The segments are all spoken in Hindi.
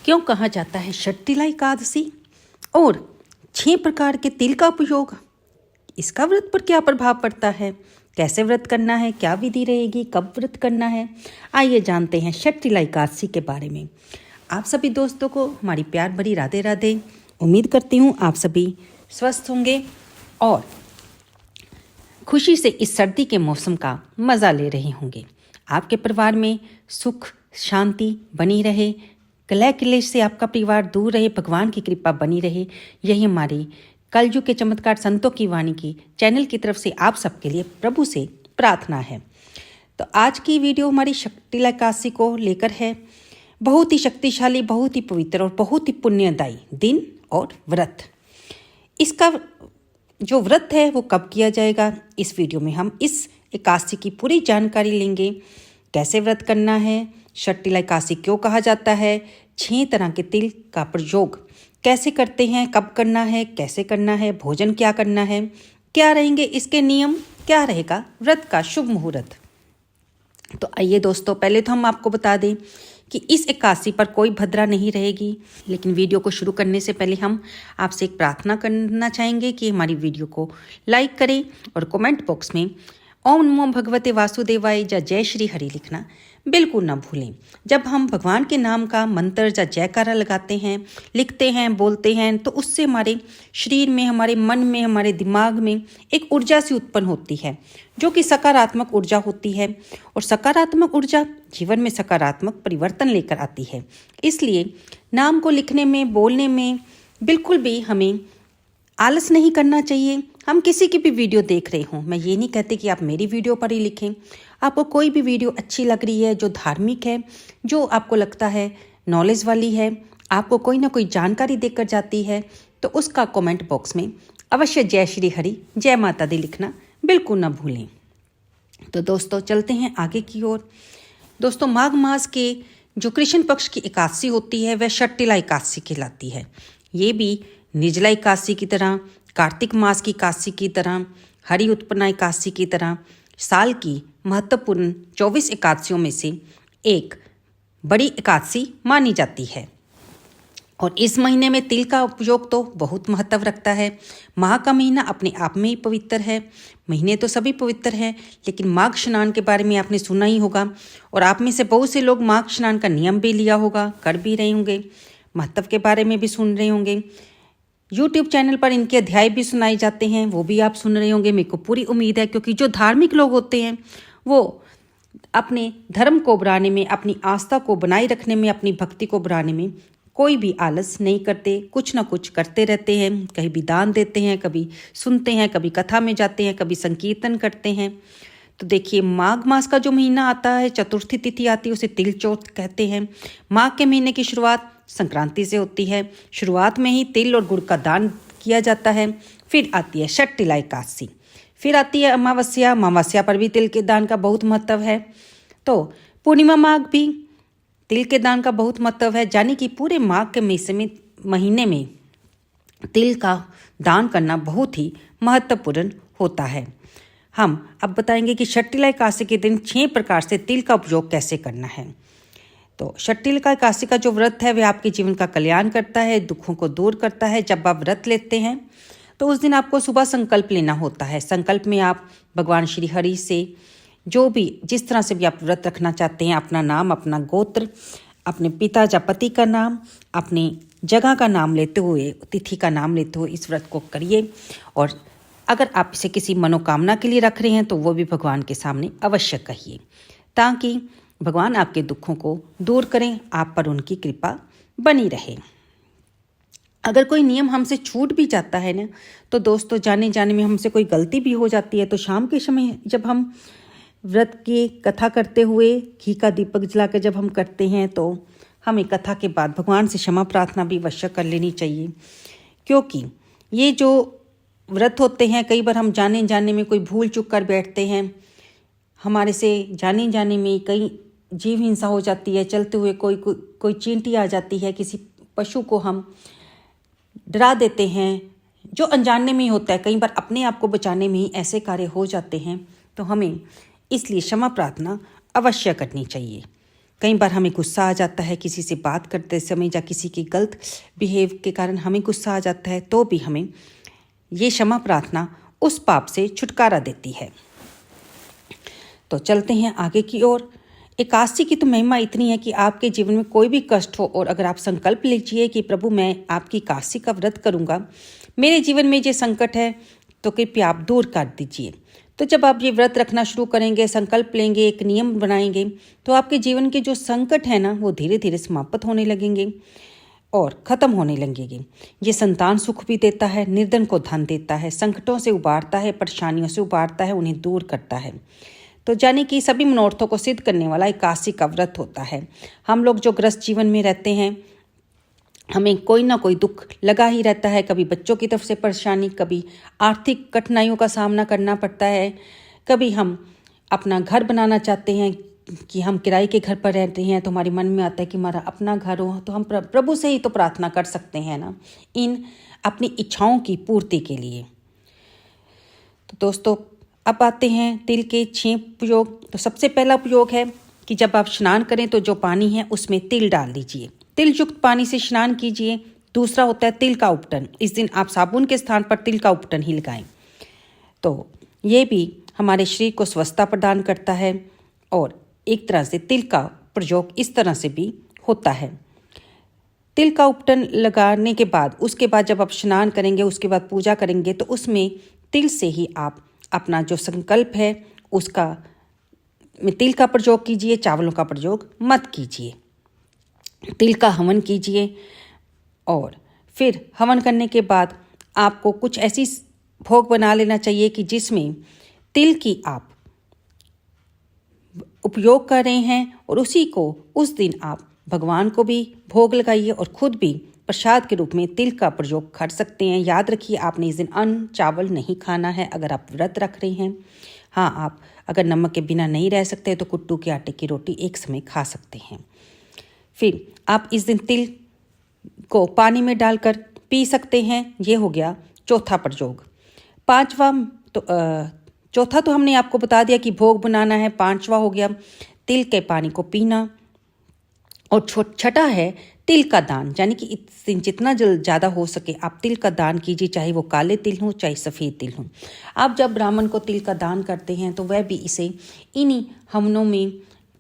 क्यों कहा जाता है षट्तिला एकादशी और 6 प्रकार के तिल का उपयोग, इसका व्रत पर क्या प्रभाव पड़ता है, कैसे व्रत करना है, क्या विधि रहेगी, कब व्रत करना है, आइए जानते हैं षट्तिला एकादशी के बारे में। आप सभी दोस्तों को हमारी प्यार भरी राधे राधे। उम्मीद करती हूँ आप सभी स्वस्थ होंगे और खुशी से इस सर्दी के मौसम का मज़ा ले रहे होंगे। आपके परिवार में सुख शांति बनी रहे, कलह क्लेश से आपका परिवार दूर रहे, भगवान की कृपा बनी रहे, यही हमारी कलयुग के चमत्कार संतों की वाणी की चैनल की तरफ से आप सबके लिए प्रभु से प्रार्थना है। तो आज की वीडियो हमारी षट्तिला एकादशी को लेकर है। बहुत ही शक्तिशाली, बहुत ही पवित्र और बहुत ही पुण्यदायी दिन और व्रत। इसका जो व्रत है वो कब किया जाएगा, इस वीडियो में हम इस एकादशी की पूरी जानकारी लेंगे। कैसे व्रत करना है, षट्तिला एकादशी क्यों कहा जाता है, 6 तरह के तिल का प्रयोग कैसे करते हैं, कब करना है, कैसे करना है, भोजन क्या करना है, क्या रहेंगे इसके नियम, क्या रहेगा व्रत का शुभ मुहूर्त। तो आइए दोस्तों, पहले तो हम आपको बता दें कि इस एकादशी पर कोई भद्रा नहीं रहेगी। लेकिन वीडियो को शुरू करने से पहले हम आपसे एक प्रार्थना करना चाहेंगे कि हमारी वीडियो को लाइक करें और कमेंट बॉक्स में ओम नमो भगवते वासुदेवाय या जय श्री हरि लिखना बिल्कुल ना भूलें। जब हम भगवान के नाम का मंत्र या जयकारा लगाते हैं, लिखते हैं, बोलते हैं, तो उससे हमारे शरीर में, हमारे मन में, हमारे दिमाग में एक ऊर्जा सी उत्पन्न होती है जो कि सकारात्मक ऊर्जा होती है। और सकारात्मक ऊर्जा जीवन में सकारात्मक परिवर्तन लेकर आती है। इसलिए नाम को लिखने में, बोलने में बिल्कुल भी हमें आलस नहीं करना चाहिए। हम किसी की भी वीडियो देख रहे हों, मैं ये नहीं कहती कि आप मेरी वीडियो पर ही लिखें। आपको कोई भी वीडियो अच्छी लग रही है, जो धार्मिक है, जो आपको लगता है नॉलेज वाली है, आपको कोई ना कोई जानकारी देकर जाती है, तो उसका कमेंट बॉक्स में अवश्य जय श्री हरि, जय माता दी लिखना बिल्कुल ना भूलें। तो दोस्तों चलते हैं आगे की ओर। दोस्तों, माघ मास के जो कृष्ण पक्ष की एकादशी होती है वह षट्तिला एकादशी कहलाती है। ये भी निर्जला एकादशी की तरह, कार्तिक मास की एकादशी की तरह, हरि उत्पन्ना एकादशी की तरह साल की महत्वपूर्ण 24 एकादशियों में से एक बड़ी एकादशी मानी जाती है। और इस महीने में तिल का उपयोग तो बहुत महत्व रखता है। माघ का महीना अपने आप में ही पवित्र है। महीने तो सभी पवित्र हैं, लेकिन माघ स्नान के बारे में आपने सुना ही होगा और आप में से बहुत से लोग माघ स्नान का नियम भी लिया होगा, कर भी रहे होंगे, महत्व के बारे में भी सुन रहे होंगे। यूट्यूब चैनल पर इनके अध्याय भी सुनाए जाते हैं, वो भी आप सुन रहे होंगे। मेरे को पूरी उम्मीद है, क्योंकि जो धार्मिक लोग होते हैं वो अपने धर्म को बढ़ाने में, अपनी आस्था को बनाए रखने में, अपनी भक्ति को बढ़ाने में कोई भी आलस नहीं करते, कुछ ना कुछ करते रहते हैं। कहीं भी दान देते हैं, कभी सुनते हैं, कभी कथा में जाते हैं, कभी संकीर्तन करते हैं। तो देखिए, माघ मास का जो महीना आता है, चतुर्थी तिथि आती है, उसे तिल चौथ कहते हैं। माघ के महीने की शुरुआत संक्रांति से होती है। शुरुआत में ही तिल और गुड़ का दान किया जाता है। फिर आती है षट्तिला एकादशी, फिर आती है अमावस्या। अमावस्या पर भी तिल के दान का बहुत महत्व है। तो पूर्णिमा माघ भी तिल के दान का बहुत महत्व है। यानी कि पूरे माघ के महीने में तिल का दान करना बहुत ही महत्वपूर्ण होता है। हम अब बताएंगे कि षट्तिला एकादशी के दिन 6 प्रकार से तिल का उपयोग कैसे करना है। तो षट्तिला एकादशी का जो व्रत है वह आपके जीवन का कल्याण करता है, दुखों को दूर करता है। जब आप व्रत लेते हैं तो उस दिन आपको सुबह संकल्प लेना होता है। संकल्प में आप भगवान श्री हरि से जो भी, जिस तरह से भी आप व्रत रखना चाहते हैं, अपना नाम, अपना गोत्र, अपने पिता या पति का नाम, अपनी जगह का नाम लेते हुए, तिथि का नाम लेते हुए इस व्रत को करिए। और अगर आप इसे किसी मनोकामना के लिए रख रहे हैं तो वो भी भगवान के सामने अवश्य कहिए, ताकि भगवान आपके दुखों को दूर करें, आप पर उनकी कृपा बनी रहे। अगर कोई नियम हमसे छूट भी जाता है ना, तो दोस्तों जाने जाने में हमसे कोई गलती भी हो जाती है, तो शाम के समय जब हम व्रत की कथा करते हुए घी का दीपक जलाकर जब हम करते हैं, तो हमें कथा के बाद भगवान से क्षमा प्रार्थना भी अवश्य कर लेनी चाहिए। क्योंकि ये जो व्रत होते हैं, कई बार हम जाने जाने में कोई भूल चूक कर बैठते हैं, हमारे से जाने जाने में कई जीव हिंसा हो जाती है। चलते हुए कोई चींटी आ जाती है, किसी पशु को हम डरा देते हैं, जो अनजाने में ही होता है। कई बार अपने आप को बचाने में ही ऐसे कार्य हो जाते हैं। तो हमें इसलिए क्षमा प्रार्थना अवश्य करनी चाहिए। कई बार हमें गुस्सा आ जाता है किसी से बात करते समय या किसी के गलत बिहेव के कारण हमें गुस्सा आ जाता है, तो भी हमें ये क्षमा प्रार्थना उस पाप से छुटकारा देती है। तो चलते हैं आगे की ओर। एकादशी की तो महिमा इतनी है कि आपके जीवन में कोई भी कष्ट हो और अगर आप संकल्प लीजिए कि प्रभु मैं आपकी एकादशी का व्रत करूँगा, मेरे जीवन में ये संकट है तो कृपया आप दूर कर दीजिए। तो जब आप ये व्रत रखना शुरू करेंगे, संकल्प लेंगे, एक नियम बनाएंगे, तो आपके जीवन के जो संकट है ना वो धीरे धीरे समाप्त होने लगेंगे और ख़त्म होने लगेंगे। ये संतान सुख भी देता है, निर्धन को धन देता है, संकटों से उबारता है, परेशानियों से उबारता है, उन्हें दूर करता है। तो जाने कि सभी मनोरथों को सिद्ध करने वाला एकादशी का व्रत होता है। हम लोग जो ग्रस्त जीवन में रहते हैं, हमें कोई ना कोई दुख लगा ही रहता है। कभी बच्चों की तरफ से परेशानी, कभी आर्थिक कठिनाइयों का सामना करना पड़ता है, कभी हम अपना घर बनाना चाहते हैं कि हम किराए के घर पर रहते हैं, तो हमारे मन में आता है कि हमारा अपना घर हो। तो हम प्रभु से ही तो प्रार्थना कर सकते हैं ना, इन अपनी इच्छाओं की पूर्ति के लिए। तो दोस्तों, अब आते हैं तिल के 6 उपयोग। तो सबसे पहला उपयोग है कि जब आप स्नान करें तो जो पानी है उसमें तिल डाल दीजिए, तिल युक्त पानी से स्नान कीजिए। दूसरा होता है तिल का उपटन। इस दिन आप साबुन के स्थान पर तिल का उपटन ही लगाएं। तो ये भी हमारे शरीर को स्वस्थता प्रदान करता है और एक तरह से तिल का प्रयोग इस तरह से भी होता है। तिल का उपटन लगाने के बाद, उसके बाद जब आप स्नान करेंगे, उसके बाद पूजा करेंगे, तो उसमें तिल से ही आप अपना जो संकल्प है उसका में तिल का प्रयोग कीजिए, चावलों का प्रयोग मत कीजिए। तिल का हवन कीजिए और फिर हवन करने के बाद आपको कुछ ऐसी भोग बना लेना चाहिए कि जिसमें तिल की आप उपयोग कर रहे हैं और उसी को उस दिन आप भगवान को भी भोग लगाइए और खुद भी प्रसाद के रूप में तिल का प्रयोग कर सकते हैं। याद रखिए, आपने इस दिन अन्न चावल नहीं खाना है अगर आप व्रत रख रहे हैं। हाँ, आप अगर नमक के बिना नहीं रह सकते तो कुट्टू के आटे की रोटी एक समय खा सकते हैं। फिर आप इस दिन तिल को पानी में डालकर पी सकते हैं। ये हो गया चौथा प्रयोग। चौथा तो हमने आपको बता दिया कि भोग बनाना है। 5वां हो गया तिल के पानी को पीना और छठा है तिल का दान, यानी कि इस दिन जितना ज़्यादा हो सके आप तिल का दान कीजिए, चाहे वो काले तिल हों चाहे सफ़ेद तिल हों। आप जब ब्राह्मण को तिल का दान करते हैं तो वह भी इसे इन्हीं हवनों में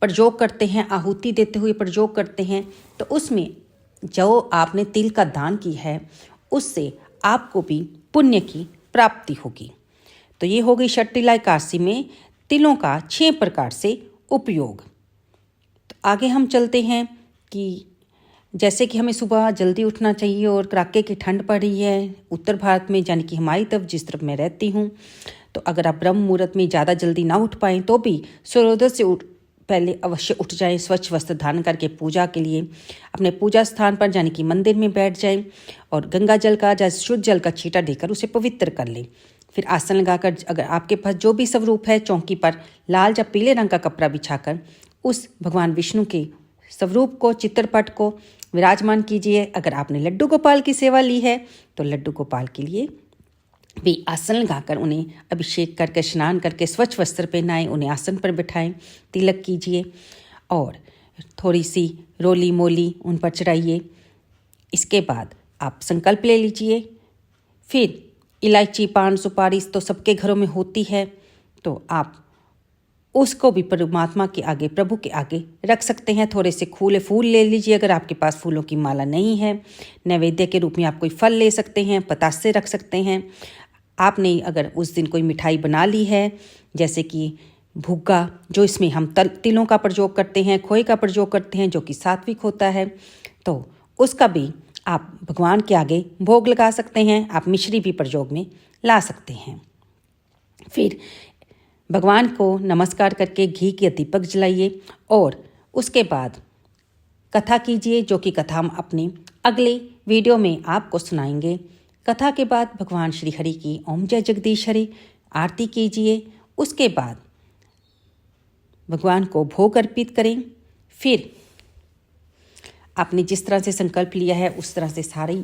प्रयोग करते हैं, आहुति देते हुए प्रयोग करते हैं। तो उसमें जो आपने तिल का दान की है उससे आपको भी पुण्य की प्राप्ति होगी। तो ये हो गई षट्टिला एकादशी में तिलों का 6 प्रकार से उपयोग। तो आगे हम चलते हैं कि जैसे कि हमें सुबह जल्दी उठना चाहिए और कड़ाके की ठंड पड़ रही है उत्तर भारत में, यानी कि हमारी तरफ जिस तरफ मैं रहती हूँ। तो अगर आप ब्रह्म मुहूर्त में ज़्यादा जल्दी ना उठ पाएँ तो भी सूर्योदय से पहले अवश्य उठ जाएं, स्वच्छ वस्त्र धारण करके पूजा के लिए अपने पूजा स्थान पर यानी कि मंदिर में बैठ जाएं और गंगा जल का या शुद्ध जल का छींटा देकर उसे पवित्र कर लें। फिर आसन लगाकर, अगर आपके पास जो भी स्वरूप है, चौकी पर लाल या पीले रंग का कपड़ा बिछाकर उस भगवान विष्णु के स्वरूप को, चित्रपट को विराजमान कीजिए। अगर आपने लड्डू गोपाल की सेवा ली है तो लड्डू गोपाल के लिए भी आसन लगाकर उन्हें अभिषेक करके, स्नान करके, स्वच्छ वस्त्र पहनाएं, उन्हें आसन पर बिठाएं, तिलक कीजिए और थोड़ी सी रोली मोली उन पर चढ़ाइए। इसके बाद आप संकल्प ले लीजिए। फिर इलायची, पान, सुपारी तो सबके घरों में होती है, तो आप उसको भी परमात्मा के आगे, प्रभु के आगे रख सकते हैं। थोड़े से फूल ले लीजिए अगर आपके पास फूलों की माला नहीं है। नैवेद्य के रूप में आप कोई फल ले सकते हैं, पतासे रख सकते हैं। आपने अगर उस दिन कोई मिठाई बना ली है, जैसे कि भुग्गा, जो इसमें हम तिलों का प्रयोग करते हैं, खोए का प्रयोग करते हैं, जो कि सात्विक होता है, तो उसका भी आप भगवान के आगे भोग लगा सकते हैं। आप मिश्री भी प्रयोग में ला सकते हैं। फिर भगवान को नमस्कार करके घी के दीपक जलाइए और उसके बाद कथा कीजिए, जो कि कथा हम अपने अगले वीडियो में आपको सुनाएंगे। कथा के बाद भगवान श्री हरि की ओम जय जगदीश हरि आरती कीजिए। उसके बाद भगवान को भोग अर्पित करें। फिर आपने जिस तरह से संकल्प लिया है उस तरह से सारे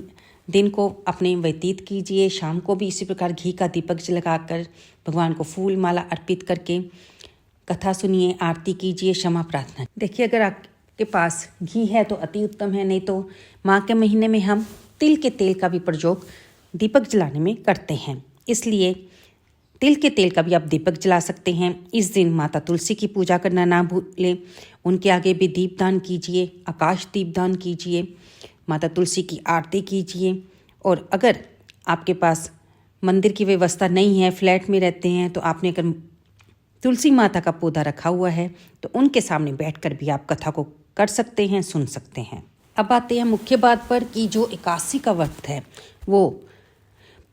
दिन को अपने व्यतीत कीजिए। शाम को भी इसी प्रकार घी का दीपक लगाकर भगवान को फूल माला अर्पित करके कथा सुनिए, आरती कीजिए, क्षमा प्रार्थना। देखिए, अगर के पास घी है तो अति उत्तम है, नहीं तो माघ के महीने में हम तिल के तेल का भी प्रयोग दीपक जलाने में करते हैं, इसलिए तिल के तेल का भी आप दीपक जला सकते हैं। इस दिन माता तुलसी की पूजा करना ना भूलें, उनके आगे भी दीपदान कीजिए, आकाश दीपदान कीजिए, माता तुलसी की आरती कीजिए। और अगर आपके पास मंदिर की व्यवस्था नहीं है, फ्लैट में रहते हैं, तो आपने अगर तुलसी माता का पौधा रखा हुआ है तो उनके सामने बैठकर भी आप कथा को कर सकते हैं, सुन सकते हैं। अब आते हैं मुख्य बात पर कि जो एकादशी का व्रत है वो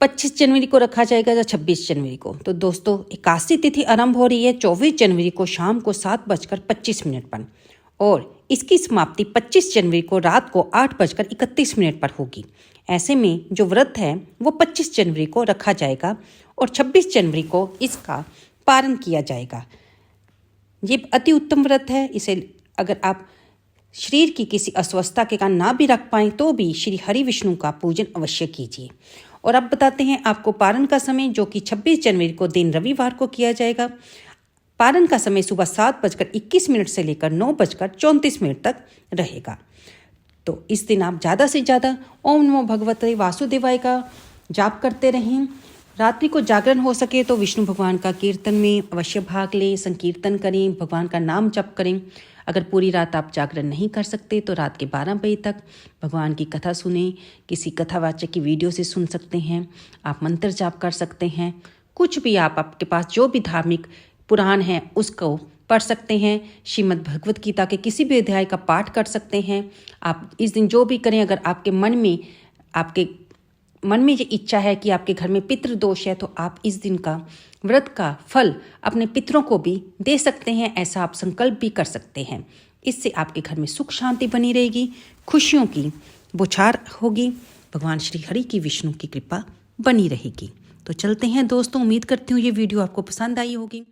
25 जनवरी को रखा जाएगा या 26 जनवरी को। तो दोस्तों, एकादशी तिथि आरंभ हो रही है 24 जनवरी को शाम को 7:25 पर और इसकी समाप्ति 25 जनवरी को रात को 8:31 पर होगी। ऐसे में जो व्रत है वो 25 जनवरी को रखा जाएगा और 26 जनवरी को इसका पारण किया जाएगा। ये अति उत्तम व्रत है। इसे अगर आप शरीर की किसी अस्वस्थता के कारण ना भी रख पाएँ तो भी श्री हरि विष्णु का पूजन अवश्य कीजिए। और अब बताते हैं आपको पारण का समय, जो कि 26 जनवरी को दिन रविवार को किया जाएगा। पारण का समय सुबह 7:21 से लेकर 9:34 तक रहेगा। तो इस दिन आप ज़्यादा से ज़्यादा ओम नमो भगवते वासुदेवाय का जाप करते रहें। रात्रि को जागरण हो सके तो विष्णु भगवान का कीर्तन में अवश्य भाग लें, संकीर्तन करें, भगवान का नाम जप करें। अगर पूरी रात आप जागरण नहीं कर सकते तो रात के 12 बजे तक भगवान की कथा सुने, किसी कथावाचक की वीडियो से सुन सकते हैं, आप मंत्र जाप कर सकते हैं, कुछ भी आपके पास जो भी धार्मिक पुराण है उसको पढ़ सकते हैं। श्रीमद् भगवत गीता के किसी भी अध्याय का पाठ कर सकते हैं। आप इस दिन जो भी करें, अगर आपके मन में ये इच्छा है कि आपके घर में पितृदोष है तो आप इस दिन का व्रत का फल अपने पितरों को भी दे सकते हैं, ऐसा आप संकल्प भी कर सकते हैं। इससे आपके घर में सुख शांति बनी रहेगी, खुशियों की बौछार होगी, भगवान श्री हरि की विष्णु की कृपा बनी रहेगी। तो चलते हैं दोस्तों, उम्मीद करती हूँ ये वीडियो आपको पसंद आई होगी।